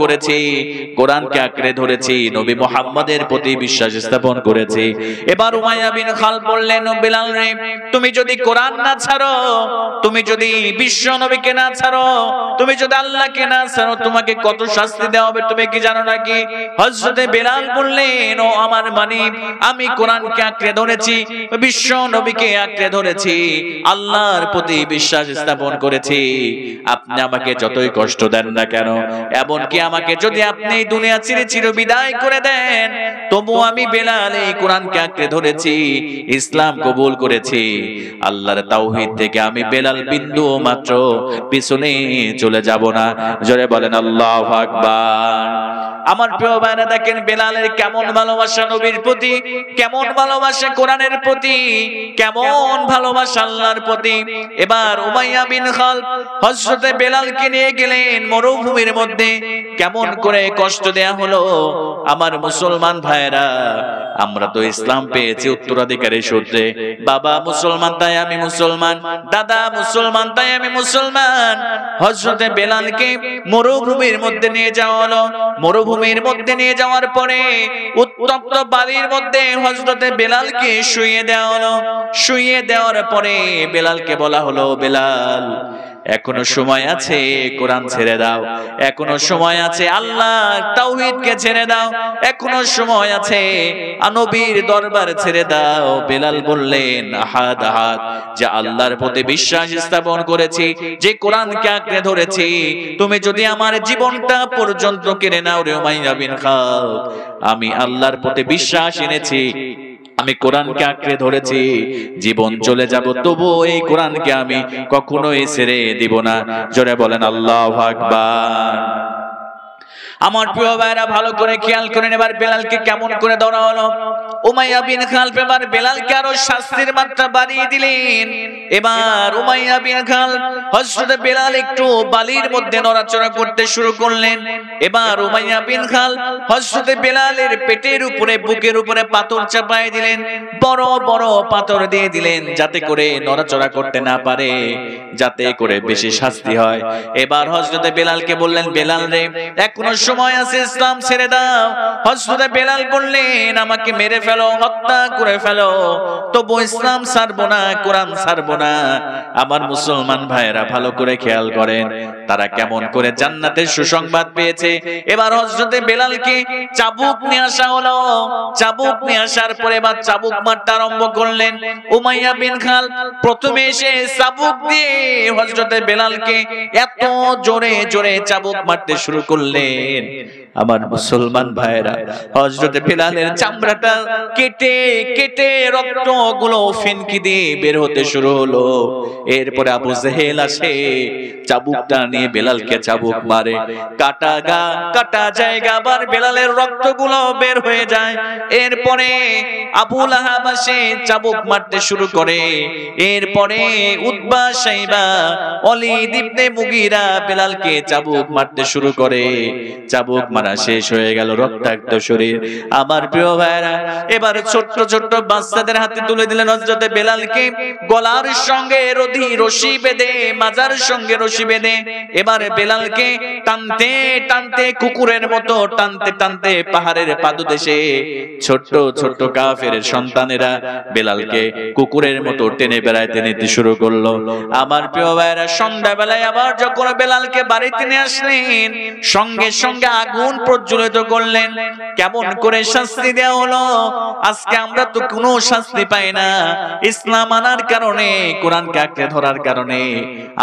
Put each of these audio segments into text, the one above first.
করেছি, কোরআনকে আঁকড়ে ধরেছি, নবী মুহাম্মদের প্রতি বিশ্বাস স্থাপন করেছি। এবার উমাইয়া বিন খালদ বললেন, বেলাল রে, তুমি যদি কোরআন না ছাড়ো, তুমি যদি বিশ্ব নবীকে না ছাড়ো, তুমি যদি আল্লাহকে না ছাড়ো, তোমাকে কত শাস্তি দেওয়া হবে তুমি কি জানো নাকি? হযরতে বেলাল বললেন, ও আমার মানিক, আমি কোরআনকে আঁকড়ে ধরেছি, বিশ্ব নবীকে আঁকড়ে ধরেছি, আল্লাহর প্রতি বিশ্বাস স্থাপন করেছি। আপনি আমাকে যতই কষ্ট দেন না কেন, এমনকি আমাকে যদি আপনি দুনিয়া ছেড়ে চির বিদায় করে দেন, তবু আমি বেলাল এই কোরআনকে আঁকড়ে ধরেছি, ইসলাম কবুল করেছি। আল্লাহর তাওহীদ থেকে আমি বেলাল বিন্দু মাত্র পিছনে চলে যাব না। জোরে বলেন আল্লাহু আকবার। আমার প্রিয় ভাইরা, দেখেন বেলালের কেমন ভালোবাসা নবীর প্রতি, কেমন ভালোবাসা কোরআনের প্রতি, কেমন ভালোবাসা আল্লাহর প্রতি। এবার উমাইয়া বিন খালদ হযরতে বেলালকে নিয়ে গেলেন মরুভূমির মধ্যে। কেমন করে কষ্ট দেয়া হলো আমার মুসলমান ভাইরা। আমরা তো ইসলাম পেয়েছি উত্তরাধিকারী সূত্রে, বাবা মুসলমান তাই আমি মুসলমান, দাদা মুসলমান তাই আমি মুসলমান। হযরতে বেলালকে মরুভূমির মধ্যে নিয়ে যাওয়া হলো। মরুভূমির মধ্যে নিয়ে যাওয়ার পরে উত্তপ্ত বালির মধ্যে হযরতে বেলালকে শুইয়ে দেওয়া হলো। শুইয়ে দেওয়ার পরে বেলালকে বলা হলো, বেলাল এখনো সময় আছে, কোরআন ছেড়ে দাও, এখনো সময় আছে, আল্লাহর তাওহীদকে ছেড়ে দাও, এখনো সময় আছে, নবীর দরবার ছেড়ে দাও। বেলাল বললেন, আহাদ আহাদ, যে আল্লাহর প্রতি বিশ্বাস স্থাপন করেছি, যে কোরআনকে আঁকড়ে ধরেছি, তুমি যদি আমার জীবনটা পর্যন্ত কেড়ে নাও রে উমাইয়া বিন খালদ, আমি আল্লাহর প্রতি বিশ্বাস এনেছি, আমি কোরআনকে আঁকড়ে ধরেছি, জীবন চলে যাব, তবু এই কোরআনকে আমি কখনোই ছেড়ে দিব না। জোরে বলেন আল্লাহু আকবার। আমার প্রিয় ভাইরা, ভালো করে খেয়াল করেন, এবার বেলালকে কেমন করে ধরা হলো। উমাইয়া বিন খালদ এবার বেলালকে আরো শাস্তির মাত্রা বাড়িয়ে দিলেন। এবার উমাইয়া বিন খালদ হযরত বেলাল একটু বালির মধ্যে নড়াচড়া করতে শুরু করলেন। এবার উমাইয়া বিন খালদ হযরত বেলালের পেটের উপরে, বুকের উপরে পাথর চাপায় দিলেন, বড় বড় পাথর দিয়ে দিলেন, যাতে করে নড়াচড়া করতে না পারে, যাতে করে বেশি শাস্তি হয়। এবার হযরত বেলালকে বললেন, বেলাল রে, এখনো সময় আছে, ইসলাম ছেড়ে দাও। হযরত বেলাল বললেন, আমাকে মেরে ফেলো, হত্যা করে ফেলো, তবু ইসলাম ছাড়বো না, কোরআন ছাড়বো না। আমার মুসলমান ভাইরা, ভালো করে খেয়াল করেন, তারা কেমন করে জান্নাতের সুসংবাদ পেয়েছে। এবার হযরত বেলালকে চাবুক নিয়ে আসা হলো। চাবুক নিয়ে আসার পরে এবার চাবুক মারতে আরম্ভ করলেন উমাইয়া বিন খালদ। প্রথমে এসে চাবুক দিয়ে হযরত বেলালকে এত জোরে জোরে চাবুক মারতে শুরু করলেন, আমার মুসলমান ভাইরা, হযরত বেলালের চামড়াটা কেটে কেটে রক্তগুলো ফিনকি দিয়ে বের হতে শুরু হলো। এরপরে আবু জেহেল আসে, চাবুকটা নিয়ে বেলালকে চাবুক মারে, কাটা গা কাটা জায়গা, আবার বেলালের রক্তগুলো বের হয়ে যায়। এরপরে আবু লাহাব আসে, চাবুক মারতে শুরু করে। এরপরে উতবা, শাইবা, ওয়ালিদ ইবনে মুগীরা বেলালকে চাবুক মারতে শুরু করে। চাবুক মারা শেষ হয়ে গেল, রক্তাক্ত শরীর। আমার প্রিয় ভাইরা, এবার ছোট্ট ছোট্ট বাচ্চাদের হাতে তুলে দিলেন হযরত বেলালকে, গলার সঙ্গে রশি বেঁধে, মাজার সঙ্গে রশি বেঁধে। এবার বেলালকে টানতে টানতে, কুকুরের মতো টানতে টানতে পাহাড়ের পাদদেশে ছোট্ট ছোট্ট কাফের সন্তানেরা বেলালকে কুকুরের মতো টেনে বেড়াইতে নিতে শুরু করলো। আমার প্রিয় ভাইরা, সন্ধ্যাবেলায় আবার যখন বেলালকে বাড়িতে নিয়ে আসলেন, সঙ্গে সঙ্গে আগুন প্রজ্বলিত করলেন। কেমন করে শাস্তি দেওয়া হলো। আজকে আমরা তো কোনো শাস্তি পাই না, ইসলাম আনার কারণে, কোরআনকে আঁকড়ে ধরার কারণে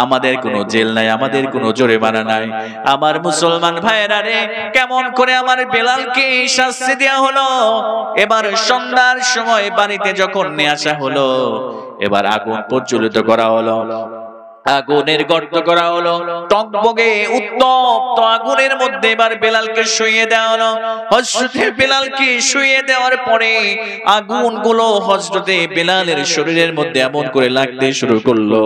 আমাদের কোনো জেল নাই, আমাদের কোনো জরিমানা নাই। আমার মুসলমান ভাইরা রে, কেমন করে আমার বেলালকে শাস্তি দেওয়া হলো। এবার সন্ধ্যার সময় বাড়িতে যখন নিয়ে আসা হলো, এবার আগুন প্রজ্বলিত করা হলো, আগুনের গর্ত করা হলো, টকবগে উত্তপ্ত আগুনের মধ্যে এবার বেলালকে শুইয়ে দেওয়া হলো। হযরতে বেলালকে শুইয়ে দেওয়ার পরে আগুনগুলো হযরতে বেলালের শরীরের মধ্যে এমন করে লাগতে শুরু করলো,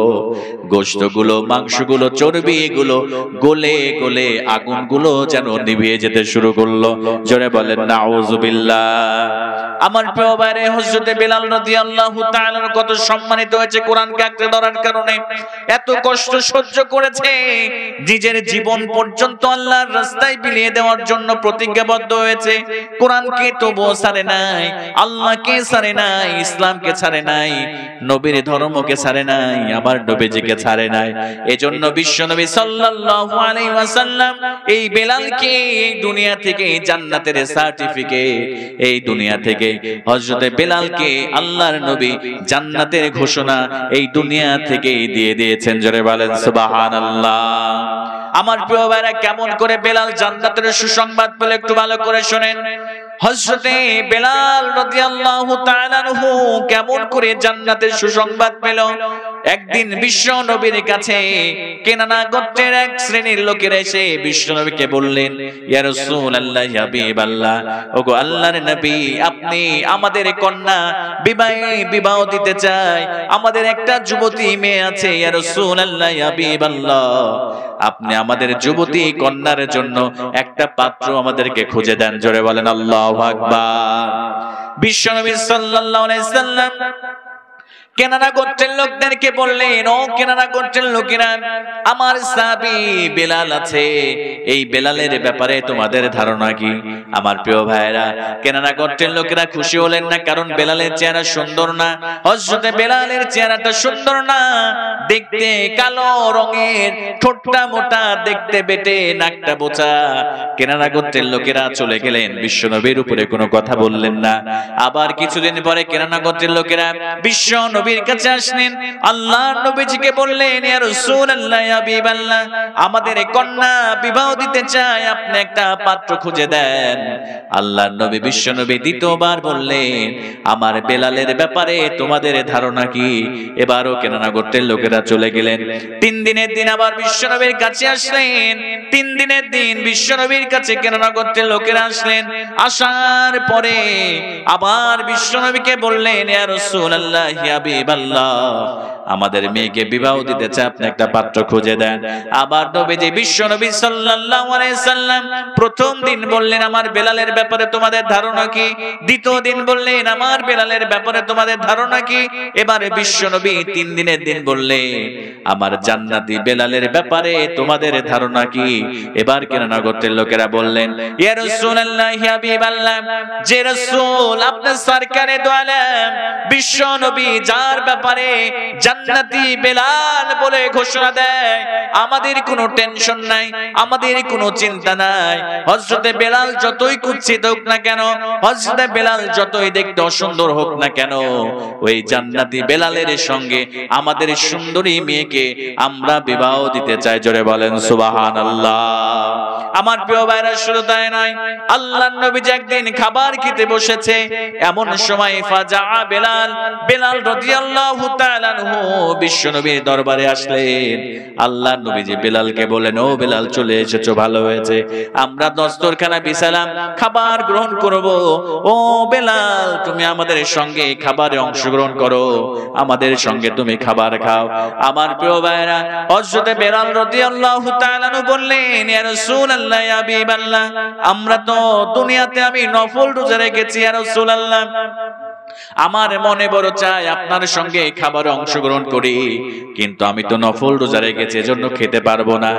গোশতগুলো, মাংসগুলো, চর্বিগুলো গলে গলে আগুনগুলো যেন নিভিয়ে যেতে শুরু করলো। জোরে বলেন নাউযুবিল্লাহ। আমার প্রিয় ভাইরে, হযরতে বেলাল রাদিয়াল্লাহু তাআলা কত সম্মানিত হয়েছে কোরআনকে আঁকড়ে ধরার কারণে। এত কষ্ট সহ্য করেছে, নিজের জীবন পর্যন্ত আল্লাহর রাস্তায় বিলিয়ে দেওয়ার জন্য প্রতিজ্ঞাবদ্ধ হয়েছে। কোরআনকে তবুও ছাড়ে নাই, আল্লাহকে ছাড়ে নাই, ইসলামকে ছাড়ে নাই, নবীর ধর্মকে ছাড়ে নাই, আবার নবীজিকে ছাড়ে নাই। এজন্য বিশ্বনবী সাল্লাল্লাহু আলাইহি ওয়াসাল্লাম এই বেলালকে এই দুনিয়া থেকে জান্নাতের সার্টিফিকেট, এই দুনিয়া থেকে হযরতে বেলালকে আল্লাহর নবী জান্নাতের ঘোষণা এই দুনিয়া থেকে দিয়ে দিয়েছেন। জোরে বলেন সুবহানাল্লাহ। আমার প্রিয় ভাইরা, কেমন করে বেলাল জান্নাতের সুসংবাদ পেল একটু ভালো করে শুনেন। হযরতে বেলাল রাদিয়াল্লাহু তাআলা আনহু কেমন করে জান্নাতের সুসংবাদ পেল? একদিন বিশ্ব নবীর কাছে কেনানা গোত্রের এক শ্রেণীর লোকেরা এসে বিশ্ব নবীকে বললেন, ইয়া রাসূলুল্লাহ, ইয়া হাবিবাল্লাহ, ওগো আল্লাহর নবী, আপনি আমাদের কন্যা বিবাহ দিতে চাই, আমাদের একটা যুবতী মেয়ে আছে, ইয়া রাসূলুল্লাহ, ইয়া হাবিবাল্লাহ, আপনি আমাদের যুবতী কন্যার জন্য একটা পাত্র আমাদেরকে খুঁজে দেন। জোরে বলেন আল্লাহু আকবার। বিশ্বনবী সাল্লাল্লাহু আলাইহি সাল্লাম কেনানা গোত্রের লোকদেরকে বললেন, ও কেনানা গোত্রের লোকেরা, আমার সাহাবী বেলাল আছে, এই বেলালের ব্যাপারে তোমাদের ধারণা কি? আমার প্রিয় ভাইরা, কেনানা গোত্রের লোকেরা খুশি হলেন না, কারণ বেলালের চেহারা সুন্দর না। হযরতে বেলালের চেহারাটা সুন্দর না, দেখতে কালো রঙের, ঠোঁটটা মোটা, দেখতে বেটে, নাকটা বোচা। কেনানা গোত্রের লোকেরা চলে গেলেন, বিশ্বনবীর উপরে কোনো কথা বললেন না। আবার কিছুদিন পরে কেনানা গোত্রের লোকেরা বিশ্ব নবীর কাছে আসলেন, আল্লাহর নবীজিকে বললেন, ইয়া রাসূলুল্লাহ, ইয়া হাবিবাল্লাহ, আমাদের কন্যা বিবাহ দিতে চায়, আপনি একটা পাত্র খুঁজে দেন। আল্লাহর নবী বিশ্ব নবী দ্বিতীয়বার বললেন, আমার বেলালের ব্যাপারে তোমাদের ধারণা কি? এবারও কেনানা গোত্রের লোকেরা চলে গেলেন। 3 দিনের দিন আবার বিশ্ব নবীর কাছে আসলেন। 3 দিনের দিন বিশ্ব নবীর কাছে কেনানা গোত্রের লোকেরা আসলেন। আসার পরে আবার বিশ্ব নবীকে বললেন, ইয়া রাসূলুল্লাহ, ইয়া হাবিবাল্লাহ, আমাদের মেয়েকে বিবাহ দিতে চায়, আপনি একটা পাত্র খুঁজে দেন। আবার নবীজি বিশ্ব নবী সাল্লাল্লাহু আলাইহি সাল্লাম প্রথম দিন বললেন, আমার বেলালের ব্যাপারে তোমাদের ধারণা কি? দ্বিতীয় দিন বললেন, আমার বেলালের ব্যাপারে তোমাদের ধারণা কি? এবারে বিশ্ব নবী 3 দিনের দিন বললেন, আমার জান্নাতি বেলালের ব্যাপারে তোমাদের ধারণা কি? এবার কেনানা গোত্রের লোকেরা বললেন, ইয়া রাসূলুল্লাহ, ইয়া হাবিবাল্লাহ, যে রাসূল আপনার সরকারে দো আলম বিশ্ব নবী যার ব্যাপারে জান্নাতি বেলাল বলে ঘোষণা দেয়, আমাদের কোনো টেনশন নাই, আমাদের কোনো চিন্তা নাই। হযরতে বেলাল যতই কুৎসিত হোক না কেন, হযরতে বেলাল যতই দেখতে অসুন্দর হোক না কেন, ওই জান্নাতি বেলালের সঙ্গে আমাদের সুন্দরী মেয়েকে আমরা বিবাহ দিতে চাই। জোরে বলেন সুবহানাল্লাহ। আমার প্রিয় ভাইরা, শুধু তাই নয়, আল্লাহর নবী একদিন খাবার খেতে বসেছে, এমন সময় ফাজা বেলাল, বেলাল রাদিয়াল্লাহু তাআলা আনহু বিশ্ব নবীর দরবারে আসলেন। আল্লাহর নবীজি বেলালকে বলেন, ও বেলাল, চলে এসেছো, ভালো হয়েছে, আমরা দস্তরখানা বিছালাম, খাবার গ্রহণ করব। ও বেলাল, তুমি আমাদের সঙ্গে খাবারে অংশগ্রহণ করো, আমাদের সঙ্গে তুমি খাবার খাও। আমার প্রিয় ভাইরা, হযরতে বেলাল রাদিয়াল্লাহু তাআলা আনহু বললেন, ইয়া রাসূলুল্লাহ, ইয়া হাবিবাল্লাহ, আমরা তো দুনিয়াতে আমি নফল রোজা রেখেছি, ইয়া রাসূলুল্লাহ, আমার মনে বড় চাই আপনার সঙ্গে খাবারে অংশগ্রহণ করি, কিন্তু আমি তো নফল রোজা রেখেছি, এজন্য খেতে পারবো না।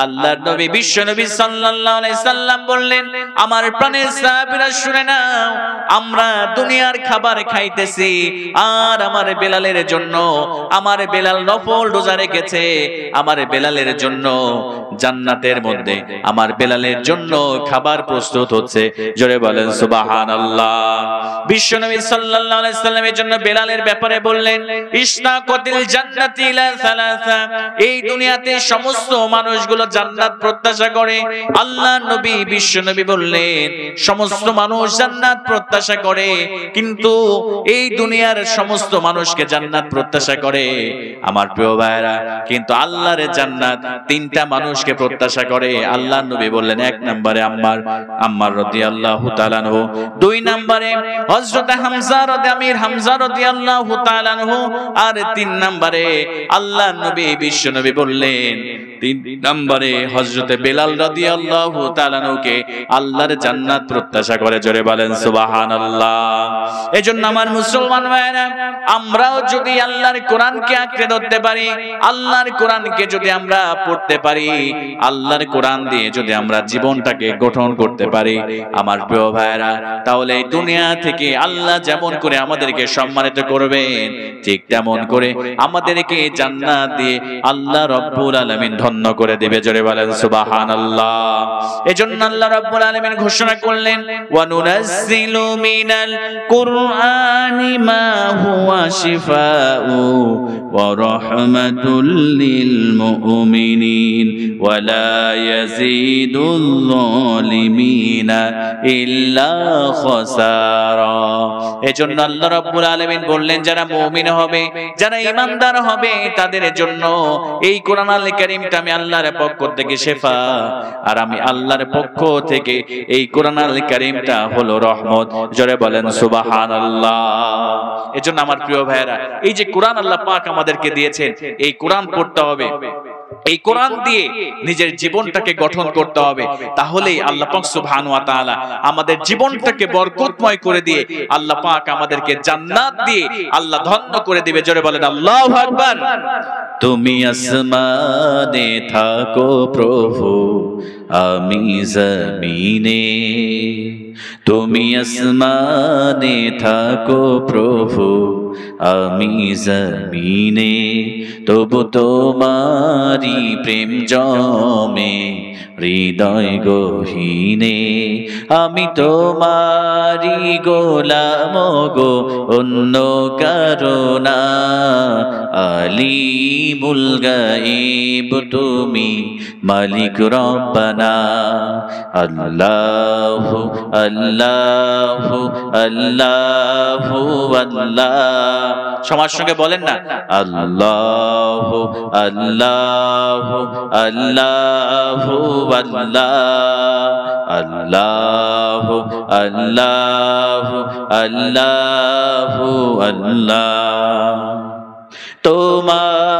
আল্লাহর নবী বিশ্ব নবী সাল্লাল্লাহু আলাইহি সাল্লাম বললেন, আমার প্রাণের সাহাবীরা শুনে নাও, আমরা দুনিয়ার খাবার খাইতেছি, আর আমার বেলালের জন্য, আমার বেলাল নফল রোজা রেখেছে, আমার বেলালের জন্য জান্নাতের মধ্যে আমার বেলালের জন্য খাবার প্রস্তুত হচ্ছে। জোরে বলেন সুবহানাল্লাহ। বিশ্ব নবী সাল্লাল্লাহু আলাইহি সাল্লাম এর জন্য বেলালের ব্যাপারে বললেন, ইশতাকাতিল জান্নাতি ইলা সালাসা, এই দুনিয়াতে সমস্ত মানুষগুলো জান্নাত প্রত্যাশা করে। আল্লাহর নবী বিশ্ব নবী বললেন, সমস্ত মানুষ জান্নাত প্রত্যাশা করে, কিন্তু এই দুনিয়ার সমস্ত মানুষকে জান্নাত প্রত্যাশা করে। আমার প্রিয় ভাইরা, কিন্তু আল্লাহর জান্নাত 3টা মানুষকে প্রত্যাশা করে। আল্লাহর নবী বললেন, 1 নম্বরে আম্মার রাদিয়াল্লাহু তাআলা আনহু, 2 নম্বরে হযরত হামজা আমির হামজা রাদিয়াল্লাহু তাআলা আনহু। আর 3 নম্বরে আল্লাহর নবী বিশ্ব নবী বললেন, 3 নম্বরে হযরতে বেলাল রাদিয়াল্লাহু তাআলা আনহুকে আল্লাহর জান্নাত প্রত্যাশা করে। জোরে বলেন সুবহানাল্লাহ। এজন্য আমার মুসলমান ভাইরা, আমরাও যদি আল্লাহর কোরআনকে আঁকড়ে ধরতে পারি, আল্লাহর কোরআনকে যদি আমরা পড়তে পারি, আল্লাহর কোরআন দিয়ে যদি আমরা জীবনটাকে গঠন করতে পারি আমার প্রিয় ভাইরা, তাহলে এই দুনিয়া থেকে আল্লাহ যেমন করে আমাদেরকে সম্মানিত করবেন, ঠিক তেমন করে আমাদেরকে জান্নাত দিয়ে আল্লাহ রাব্বুল আলামিন ধন্য করে দেবে। জোরে বলেন সুবহানাল্লাহ। এজন্য আল্লাহ রাব্বুল আলামিন ঘোষণা করলেন, ওয়া নুনাজ্জিলু মিনাল কুরআনি মা হুয়া শিফাউ ওয়া রাহমাতুল লিল মুমিনিন ওয়া লা ইয়াজিদুল যালিমিনা ইল্লা খাসারা। এজন্য আল্লাহ রাব্বুল আলামিন বললেন, যারা মুমিন হবে, যারা ঈমানদার হবে, তাদের জন্য এই কোরআন আল কারীমটা আমি আল্লাহর পক্ষ থেকে শিফা, আর আমি আল্লাহর পক্ষ থেকে এই কোরআন আল কারীমটা হলো রহমত। জোরে বলেন সুবহানাল্লাহ। এজন্য আমার প্রিয় ভাইরা, এই যে কোরআন আল্লাহ পাক আমাদেরকে দিয়েছেন, এই কোরআন পড়তে হবে, এই কোরআন দিয়ে নিজের জীবনটাকে গঠন করতে হবে। তাহলেই আল্লাহ পাক সুবহানাহু ওয়া তাআলা আমাদের জীবনটাকে বরকতময় করে দিয়ে আল্লাহ পাক আমাদেরকে জান্নাত দিয়ে আল্লাহ ধন্য করে দিবে। জোরে বলেন আল্লাহু আকবার। তুমি আসমানে থাকো প্রভু, আমি জমিনে, তুমি আসমানে থাকো প্রভু, আমি জমিনে, তবু তোমারি প্রেম জমে হৃদয় গহীনে। আমি তোমারি গোলাম গো, অন্য কারো না। আলিমুল গায়ব তুমি, মালিক রব্বানা। আল্লাহু আল্লাহু আল্লাহু আল্লাহ। সবার সঙ্গে বলেন না, আল্লাহু আল্লাহু আল্লাহু আল্লাহ। আল্লাহু আল্লাহু আল্লাহু আল্লাহ। তোমার